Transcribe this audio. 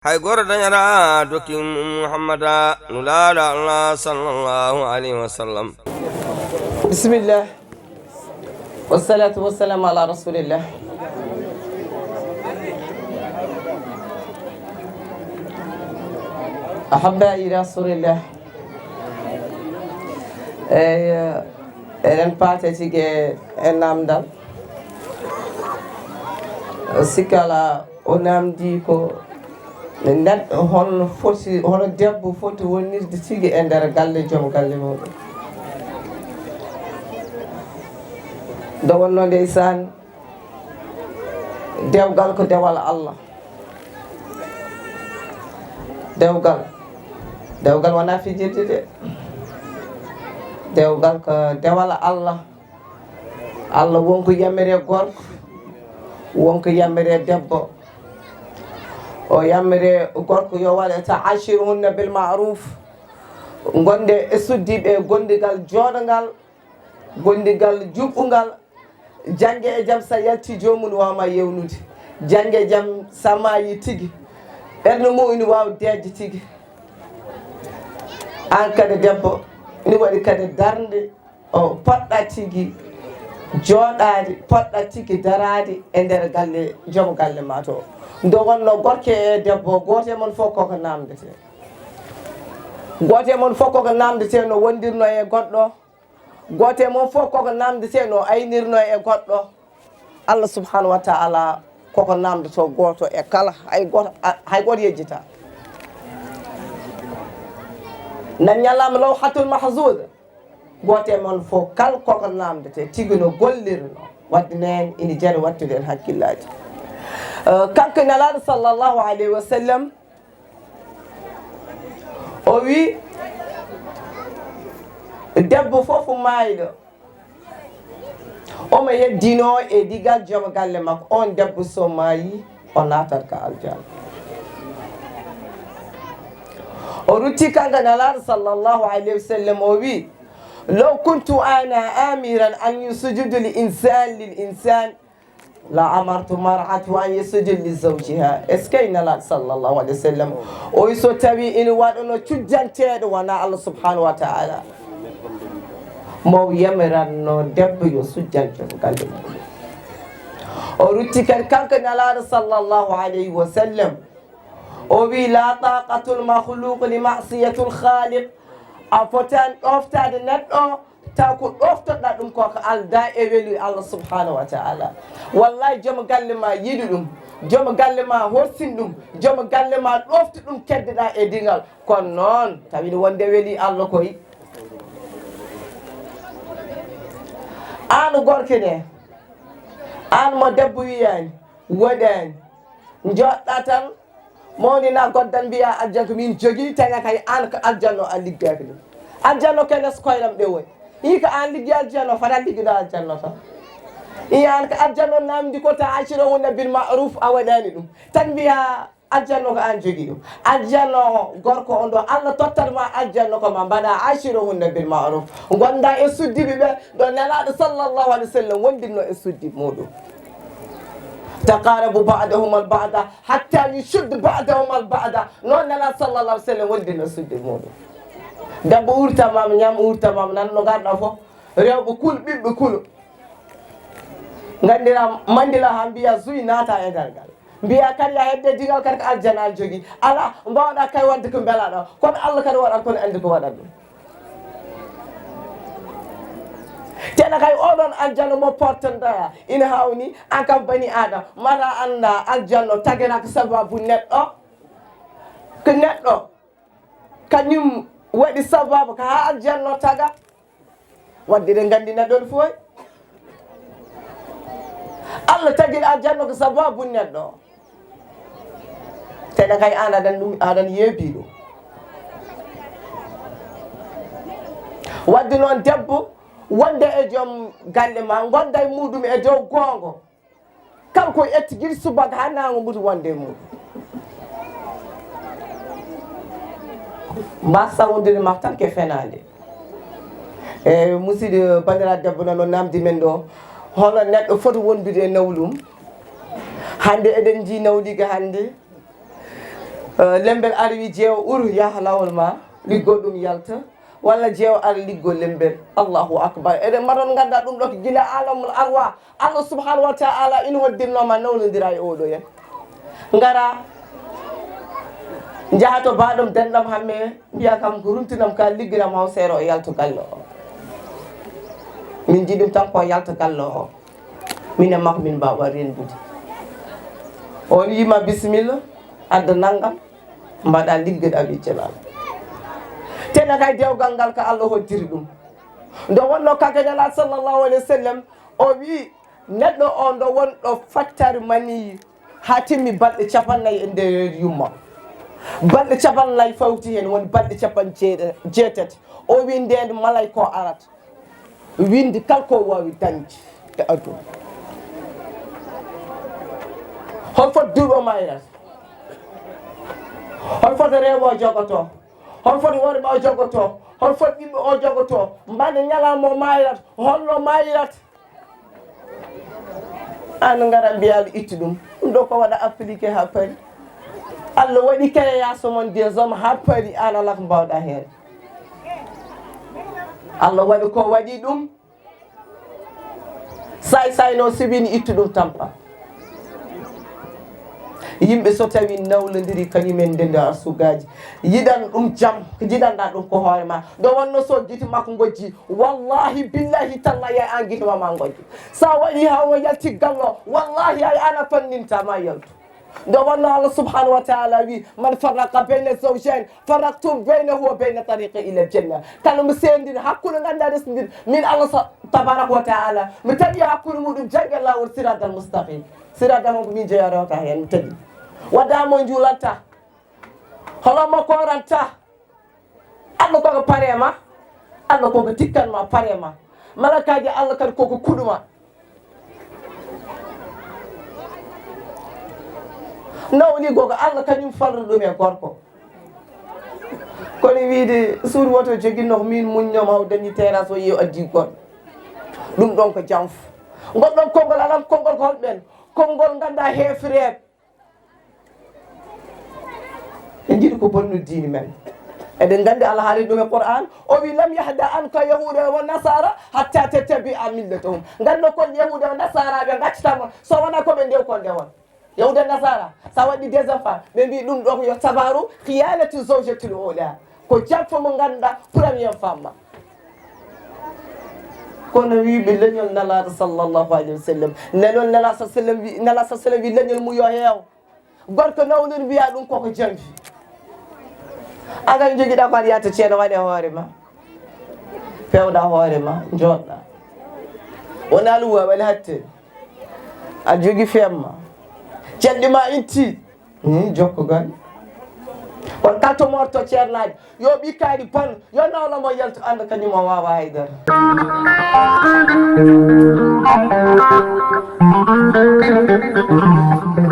hay goto dañata dokki muhammada nulaɗo allah sallllahu alayhi wa sallam. Bismillah wassalatu wassalamu ala rasulillah. Ahabbai rasulillah. Eɗen paate tigi e namdal sikkala o namdi ko neɗɗo hono debbo foti wonnirde tigi e nder galle joom galle muɗum. nde wonno ndeysan dewgal ko dewal Allah. dewgal wona fijirde de. dewgal ko dewal Allah. Allah wonko yammire gorko, wonko yammire debbo. o yammire gorko yo waɗe ta'ashirunna bil ma'ruf, gonde e suddiɓe gondigal joɗogal, gondigal juɓɓugal. Jangue e jaam sa yalti jomum wawma yewnude, jangue e jaam sa maayi tigui ɓerde mum ina wawa dejde tigui. An kadi debbo ina waɗi kadi darde o poɗɗa tigui joɗade, poɗɗa tigui darade e nder galle joom galle ma to. nde wonno gorke e debbo goto e moon fof koko namdete, goto e moon fof koko namdete no wondirno e goɗɗo, goto e moon fof koko namdete no aynirno e goɗɗo. Allah subhanahu wa ta'ala koko namdoto goto e kala hay goto yejjita. nan ñalama lawhatul mahzud goto e moon fof kala koko namdete tigui no gollirno, wadde nen ina jaari wattude en hakkillaji. kanko nelaɗo sallllahu alayhi wa sallam o wi debbo fof mayɗo omo yeddino e digal joom galle makko, on debbo so maayi o natat ka aljanna. o rutti kanko nelaɗo sallllahu alayhi wa sallam o wi law kuntu ana amiran an yusujudu l insan lil insan la amartu mar'atu an yasjuda li zawjiha. est ce que nelaɗo sallllahu alayhi wa sallam o wi so tawi ina waɗano cujjanteɗo wona Allah subhanahu wa ta'ala, mo yamiranno debbo yo sujjanto galle mum. o rutti kadi kanko nelaɗo sallllahu alayhi wa sallam o wi la taqatu l mahluq li ma'siyatu l khaliq. a fotani ɗoftade neɗɗo taw ko ɗoftoɗa ɗum koko alda e weeli Allah subhanahu wa ta'ala. wallahi joom galle ma yiɗi ɗum, joom galle ma horsin ɗum, joom galle ma ɗofti ɗum keddeɗa e dingal, kono noon tawino wonde weeli Allah koy. an gorke ne, an mo debbo wiyani woɗani joɗɗa tan mawnina goddan mbiya aljan ko min jogui taña kay an ko aljanno an liggaki ɗum. aljanno kenes koyram ɗe woni hika an liggi aljanno fata ligguiɗo aljanno tan. iyan ko aljanno namdi ko ta ashirahunna bil ma'ruf a waɗani ɗum tan mbiya aljanno ko an jogui ɗum. aljanno gorko on ɗo Allah tottatma aljanno ko ma mbaɗa ashirahunna bil ma'ruf, gonda e suddiɓe ɓe ɗo nelaɗo sallllahu alayhi wa sallam wondirno e suddiɓe muɗum. taqarabu ba'dahum al ba'da hatta yushuddu ba'dahum al ba'da, noon nelaɗo sallllahu alayhi wa sallam wondirno suddiɓe muɗum. debbo urtamama ñam urtamama nan no garɗa foof rewɓe kuul ɓiɓɓe kuulo gandira mandila ha mbiya zuyi naata e dargal, mbiya kadi ya hedde digal kadi ko aljana al jogui ala mbawɗa kay wadde ko beelaɗo, kono Allah kadi waɗat kono andi ko waɗat ɗum. tena kay oɗon aljanna mo portanɗaya ina hawni an kam bani adam mata anda aljanno tagena ko sababu neɗɗo, ko neɗɗo kañum waɗi sababu ko ha aljanno taga, wadde ɗe gandi neɗɗo foy. Allah tagui aljanno ko sababu neɗɗo, tene kay an aɗan yeebi ɗum. wadde noon debbo wonde e joom galle ma gonda e muɗum e dow gongo, kanko etti guiɗi subaka ha nango ɓuuri wonde e muɗum. mba sawodiri ma tan ke fenade e musidɗo bandiraɗo debbo noon o namdi men ɗo hono neɗɗo foti wondude e nawlum. hande eɗen ji nawliga hande lembel ari wi jeewo ur yaha lawol ma liggo ɗum yalta walla jeewo ari liggo lembel. Allahu akbar. eɗen mbaɗon ganda ɗum ɗo ko gila alamul arwa. Allah subhanahu wa ta'ala ina hoddinnoma nawnodira e oɗo yen ngara jaha to baɗom denɗam hamme mbiya kam ko rumtinam ka ligginam haw seeɗa o yalta galle o. min jiiɗum tan ko yalta galle o min e makko min mbawa rendude. on yima bisimilla adda naggam mbaɗa liggeɗa wi jalal tena kay dewgal ngal ko Allah hoddiri ɗum nde wonno kagañala sallllahu alayhi wa sallam o wi neɗɗo o ndo wonɗo fattare mani ha timmi balɗe 40 e nder yumma. balɗe 40 fawti hen woni balɗe 18 o wi ndende malayka o arata winde kala ko wawi dañde e aduna. hol foti duuɓo mayrata, hol foti rewo o jogoto, hol foti worɓe o jogoto, hol foti ɓiɓɓe o jogoto, mbande ñalawma o mayrata, holno mayrata. an gara mbiya aɗa itti ɗum ɗo ko waɗa appliqué ha paari. Allah waɗi création mon des hommes ha paari an ala ko mbawɗa hen. Allah waɗi ko waɗi ɗum say no sibini ittu ɗum tampa. yimɓe so tawi nawlodiri kañumen ndende arsugaji yiɗan ɗum jaam ko jiɗanɗa ɗum ko hoore ma ɗo wonno so guiti makko gojji wallahi billahi tallahi ay an guitima ma gojji sa waɗi ha o yalti gallo wallahi ay ana fannintama yaltu nde wonno Allah subhanahu wa ta'ala wi man farraqa bayna zawjayn farraqtu baynahu wa bayna tariqi ila aljanna. kala mo sendin hakkude ganda resdir min Allah tabaraka wa ta'ala mi taƴi hakkude muɗum jangge lawol siratal mustaqim siratal ko min jeeya rewta hen mi taƴi waddamo juulanta holomo koranta Allah koko parema Allah koko tikkanma parema malakaji Allah kadi koko kuɗuma. nawli gogo Allah kañum farra ɗum e gorko kono wiide suudu woto joguinno min muññom haw dañi terrasse o yeew addi goɗɗo ɗum ɗon ko janfu. goɗɗon konngol alam konngol ko holɓen konngol ganda hefreɓe e jiiɗi ko bonnu diini men. eɗen gandi Allah haali ɗum e Qur'an o wi lam yahda anka yahuda wa nasara hatta tattabi'a millatahum. gando kon yahuda wa nasara ɓe gaccitama so wona koɓe ndew kon ndewon yahuda nasara sa waɗi des enfants ɓe mbi ɗum ɗo ko yo sabaru khiyanatu zawjatul ula ko janfo mo ganduɗa premier femme ma. kono wiɓe leñol nalaɗo sallllahu alayhi wa sallam leñol nala sa sallam wi leñol mu yo heew gorko nawlir mbiya ɗum koko janfi. agan joguiɗa ko aɗa yiyata ceeɗo waɗe hoore ma pewɗa hoore ma joɗɗa wona luwa waɗi hatte a jogui femma jalɗima inti jokkogal on kalto morto ceernaji yo ɓikkari pan yo nawlomo yaltu anda kañum o wawa haydara.